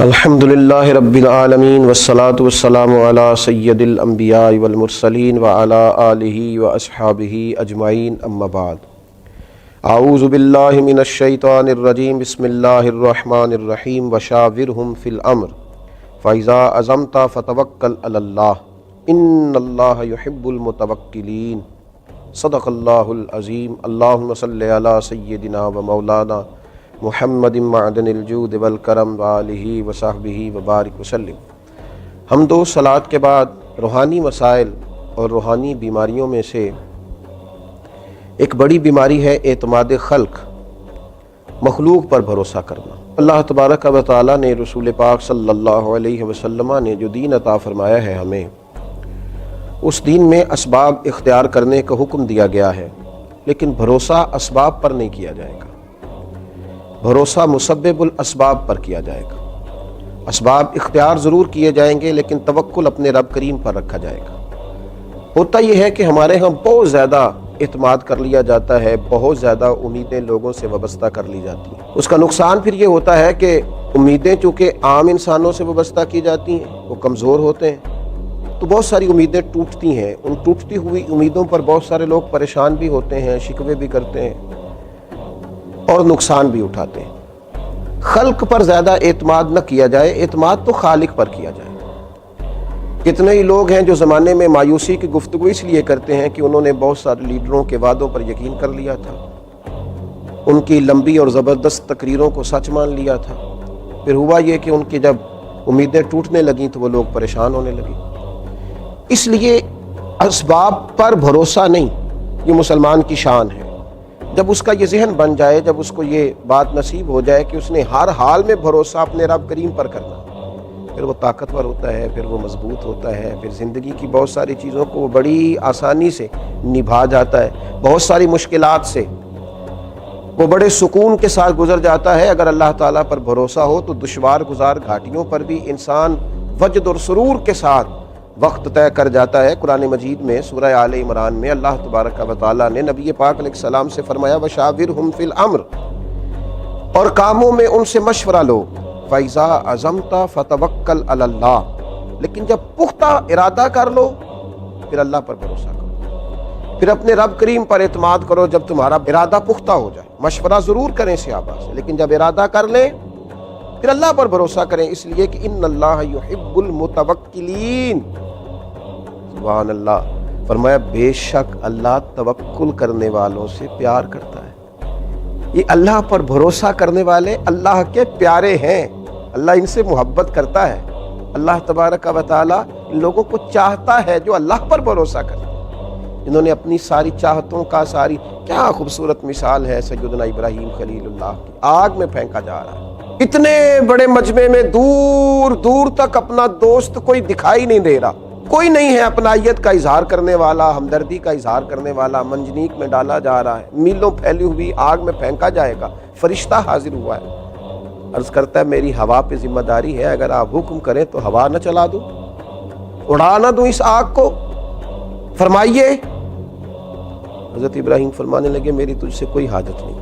الحمدللہ رب العالمین والصلاة والسلام علی سید الانبیاء والمرسلین وعلی آلہ واصحابہ اجمعین اما بعد اعوذ باللہ من الشیطان الرجیم بسم اللہ الرحمن الرحیم وشاورہم فی الامر فاذا عزمت فتوکل علی اللہ ان اللہ یحب المتوکلین صدق اللہ العظیم اللہم صلی علی سیدنا و مولانا محمد معدن الجود والکرم وآلہ وصحبہ وبارک وسلم۔ حمد و صلوات کے بعد روحانی مسائل اور روحانی بیماریوں میں سے ایک بڑی بیماری ہے اعتماد خلق، مخلوق پر بھروسہ کرنا۔ اللہ تبارک و تعالیٰ نے رسول پاک صلی اللہ علیہ وسلم نے جو دین عطا فرمایا ہے ہمیں، اس دین میں اسباب اختیار کرنے کا حکم دیا گیا ہے، لیکن بھروسہ اسباب پر نہیں کیا جائے گا، بھروسہ مسبب الاسباب پر کیا جائے گا۔ اسباب اختیار ضرور کیے جائیں گے لیکن توکل اپنے رب کریم پر رکھا جائے گا۔ ہوتا یہ ہے کہ ہمارے ہاں بہت زیادہ اعتماد کر لیا جاتا ہے، بہت زیادہ امیدیں لوگوں سے وابستہ کر لی جاتی ہیں۔ اس کا نقصان پھر یہ ہوتا ہے کہ امیدیں چونکہ عام انسانوں سے وابستہ کی جاتی ہیں، وہ کمزور ہوتے ہیں، تو بہت ساری امیدیں ٹوٹتی ہیں۔ ان ٹوٹتی ہوئی امیدوں پر بہت سارے لوگ پریشان بھی ہوتے ہیں، شکوے بھی کرتے ہیں اور نقصان بھی اٹھاتے ہیں۔ خلق پر زیادہ اعتماد نہ کیا جائے، اعتماد تو خالق پر کیا جائے۔ کتنے ہی لوگ ہیں جو زمانے میں مایوسی کی گفتگو اس لیے کرتے ہیں کہ انہوں نے بہت سارے لیڈروں کے وعدوں پر یقین کر لیا تھا، ان کی لمبی اور زبردست تقریروں کو سچ مان لیا تھا، پھر ہوا یہ کہ ان کی جب امیدیں ٹوٹنے لگیں تو وہ لوگ پریشان ہونے لگے۔ اس لیے اسباب پر بھروسہ نہیں، یہ مسلمان کی شان ہے۔ جب اس کا یہ ذہن بن جائے، جب اس کو یہ بات نصیب ہو جائے کہ اس نے ہر حال میں بھروسہ اپنے رب کریم پر کرنا، پھر وہ طاقتور ہوتا ہے، پھر وہ مضبوط ہوتا ہے، پھر زندگی کی بہت ساری چیزوں کو وہ بڑی آسانی سے نبھا جاتا ہے، بہت ساری مشکلات سے وہ بڑے سکون کے ساتھ گزر جاتا ہے۔ اگر اللہ تعالیٰ پر بھروسہ ہو تو دشوار گزار گھاٹیوں پر بھی انسان وجد اور سرور کے ساتھ وقت طے کر جاتا ہے۔ قرآن مجید میں سورہ آل عمران میں اللہ تبارک و تعالیٰ نے نبی پاک علیہ السلام سے فرمایا وشاورہم فی الامر، اور کاموں میں ان سے مشورہ لو، فَإِذَا عَزَمْتَ فَتَوَكَّلْ عَلَى اللَّهِ، لیکن جب پختہ ارادہ کر لو پھر اللہ پر بھروسہ کرو، پھر اپنے رب کریم پر اعتماد کرو۔ جب تمہارا ارادہ پختہ ہو جائے، مشورہ ضرور کریں صحابہ سے، لیکن جب ارادہ کر لیں پھر اللہ پر بھروسہ کریں، اس لیے کہ ان اللہ یحب المتوکلین۔ سبحان اللہ، فرمایا بے شک اللہ توکل کرنے والوں سے پیار کرتا ہے۔ یہ اللہ پر بھروسہ کرنے والے اللہ کے پیارے ہیں، اللہ ان سے محبت کرتا ہے۔ اللہ تبارک و تعالی ان لوگوں کو چاہتا ہے جو اللہ پر بھروسہ کرتے ہیں، جنہوں نے اپنی ساری چاہتوں کا کیا خوبصورت مثال ہے سیدنا ابراہیم خلیل اللہ کی، آگ میں پھینکا جا رہا ہے، اتنے بڑے مجمع میں دور دور تک اپنا دوست کوئی دکھائی نہیں دے رہا، کوئی نہیں ہے اپنائیت کا اظہار کرنے والا، ہمدردی کا اظہار کرنے والا، منجنیق میں ڈالا جا رہا ہے، میلوں پھیلی ہوئی آگ میں پھینکا جائے گا، فرشتہ حاضر ہوا ہے، عرض کرتا ہے میری ہوا پہ ذمہ داری ہے، اگر آپ حکم کریں تو ہوا نہ چلا دوں، اڑا نہ دوں اس آگ کو، فرمائیے۔ حضرت ابراہیم فرمانے لگے میری تجھ سے کوئی حاجت نہیں۔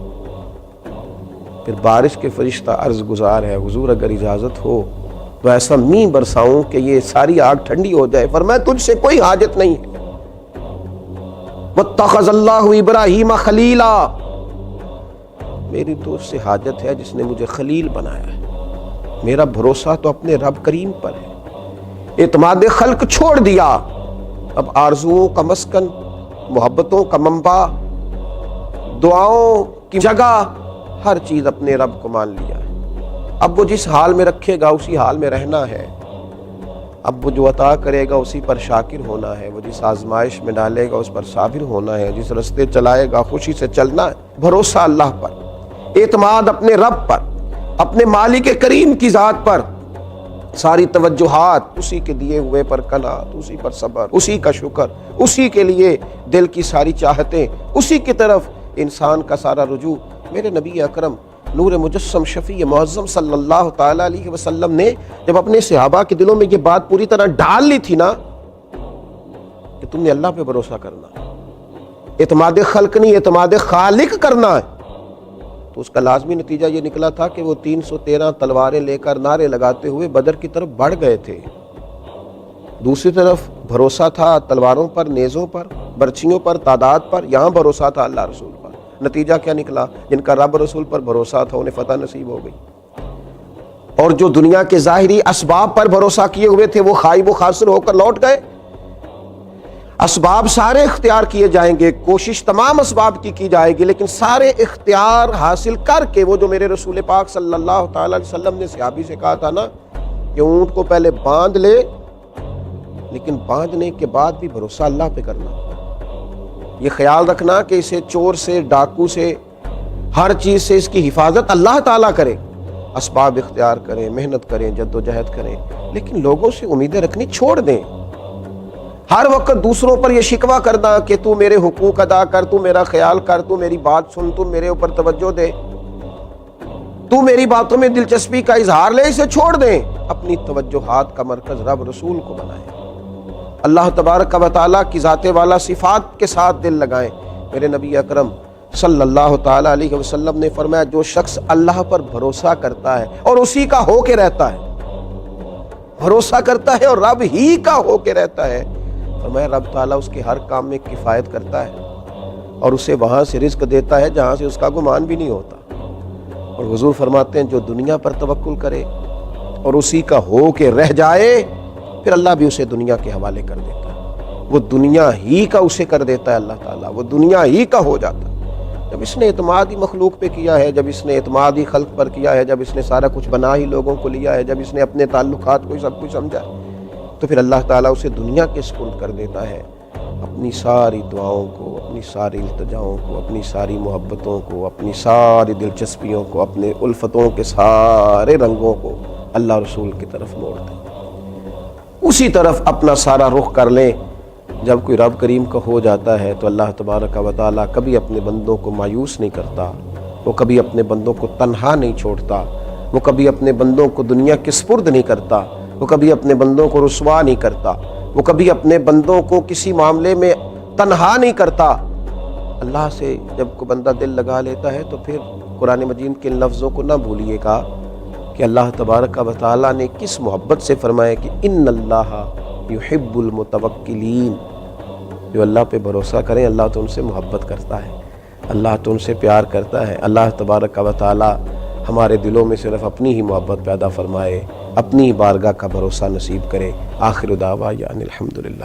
پھر بارش کے فرشتہ عرض گزار ہے حضور اگر اجازت ہو تو ایسا می برساؤں کہ یہ ساری آگ ٹھنڈی ہو جائے۔ فرمایا تجھ سے کوئی حاجت نہیں ہے۔ واتخذ اللہ ابراہیم خلیلا، میری تو اس سے حاجت ہے جس نے مجھے خلیل بنایا ہے، میرا بھروسہ تو اپنے رب کریم پر ہے۔ اعتماد خلق چھوڑ دیا، اب آرزوؤں کا مسکن، محبتوں کا منبع، دعاؤں کی جگہ، ہر چیز اپنے رب کو مان لیا ہے۔ اب وہ جس حال میں رکھے گا اسی حال میں رہنا ہے، اب وہ جو عطا کرے گا اسی پر شاکر ہونا ہے، وہ جس آزمائش میں ڈالے گا اس پر صابر ہونا ہے، جس رستے چلائے گا خوشی سے چلنا ہے۔ بھروسہ اللہ پر، اعتماد اپنے رب پر، اپنے مالک کریم کی ذات پر، ساری توجہات اسی کے دیے ہوئے پر قناعت، اسی پر صبر، اسی کا شکر، اسی کے لیے دل کی ساری چاہتیں، اسی کی طرف انسان کا سارا رجوع۔ میرے نبی اکرم نور مجسم شفیع معظم صلی اللہ تعالیٰ علیہ وسلم نے جب اپنے صحابہ کے دلوں میں یہ بات پوری طرح ڈال لی تھی نا کہ تم نے اللہ پہ بھروسہ کرنا، اعتماد خلق نہیں اعتماد خالق کرنا ہے، تو تو اس کا لازمی نتیجہ یہ نکلا تھا کہ وہ 313 تلواریں لے کر نعرے لگاتے ہوئے بدر کی طرف بڑھ گئے تھے۔ دوسری طرف بھروسہ تھا تلواروں پر، نیزوں پر، برچھیوں پر، تعداد پر، یہاں بھروسہ تھا اللہ رسول پر۔ نتیجہ کیا نکلا؟ جن کا رب رسول پر بھروسہ تھا انہیں فتح نصیب ہو گئی، اور جو دنیا کے ظاہری اسباب پر بھروسہ کیے ہوئے تھے وہ خائب و خاسر ہو کر لوٹ گئے۔ اسباب سارے اختیار کیے جائیں گے، کوشش تمام اسباب کی جائے گی، لیکن سارے اختیار حاصل کر کے وہ جو میرے رسول پاک صلی اللہ تعالی علیہ وسلم نے صحابی سے کہا تھا نا کہ اونٹ کو پہلے باندھ لے، لیکن باندھنے کے بعد بھی بھروسہ اللہ پہ کرنا، یہ خیال رکھنا کہ اسے چور سے، ڈاکو سے، ہر چیز سے اس کی حفاظت اللہ تعالیٰ کرے، اسباب اختیار کریں، محنت کریں، جد و جہد کریں، لیکن لوگوں سے امیدیں رکھنی چھوڑ دیں۔ ہر وقت دوسروں پر یہ شکوہ کرنا کہ تو میرے حقوق ادا کر، تو میرا خیال کر، تو میری بات سن، تو میرے اوپر توجہ دے، تو میری باتوں میں دلچسپی کا اظہار لے، اسے چھوڑ دیں۔ اپنی توجہات کا مرکز رب رسول کو بنائیں، اللہ تبارک و تعالیٰ کی ذات والا صفات کے ساتھ دل لگائیں۔ میرے نبی اکرم صلی اللہ تعالیٰ علیہ وسلم نے فرمایا جو شخص اللہ پر بھروسہ کرتا ہے اور اسی کا ہو کے رہتا ہے، بھروسہ کرتا ہے اور رب ہی کا ہو کے رہتا ہے، فرمایا رب تعالیٰ اس کے ہر کام میں کفایت کرتا ہے اور اسے وہاں سے رزق دیتا ہے جہاں سے اس کا گمان بھی نہیں ہوتا۔ اور حضور فرماتے ہیں جو دنیا پر توکل کرے اور اسی کا ہو کے رہ جائے پھر اللہ بھی اسے دنیا کے حوالے کر دیتا ہے، وہ دنیا ہی کا اسے کر دیتا ہے اللہ تعالیٰ، وہ دنیا ہی کا ہو جاتا ہے۔ جب اس نے اعتماد ہی مخلوق پہ کیا ہے، جب اس نے اعتماد ہی خلق پر کیا ہے، جب اس نے سارا کچھ بنا ہی لوگوں کو لیا ہے، جب اس نے اپنے تعلقات کو سب کچھ سمجھا ہے، تو پھر اللہ تعالیٰ اسے دنیا کے سپرد کر دیتا ہے، اپنی ساری دعاؤں کو، اپنی ساری التجاؤں کو، اپنی ساری محبتوں کو، اپنی ساری دلچسپیوں کو، اپنے الفتوں کے سارے رنگوں کو اللہ رسول کی طرف موڑ دیں، اسی طرف اپنا سارا رخ کر لیں۔ جب کوئی رب کریم کا ہو جاتا ہے تو اللہ تبارک و تعالیٰ کبھی اپنے بندوں کو مایوس نہیں کرتا، وہ کبھی اپنے بندوں کو تنہا نہیں چھوڑتا، وہ کبھی اپنے بندوں کو دنیا کے سپرد نہیں کرتا، وہ کبھی اپنے بندوں کو رسوا نہیں کرتا، وہ کبھی اپنے بندوں کو کسی معاملے میں تنہا نہیں کرتا۔ اللہ سے جب کوئی بندہ دل لگا لیتا ہے تو پھر قرآن مجید کے ان لفظوں کو نہ بھولیے گا کہ اللہ تبارک و تعالیٰ نے کس محبت سے فرمایا کہ ان اللہ یحب المتوکلین، جو اللہ پہ بھروسہ کریں اللہ تو ان سے محبت کرتا ہے، اللہ تو ان سے پیار کرتا ہے۔ اللہ تبارک و تعالیٰ ہمارے دلوں میں صرف اپنی ہی محبت پیدا فرمائے، اپنی بارگاہ کا بھروسہ نصیب کرے۔ آخر دعوانا الحمدللہ۔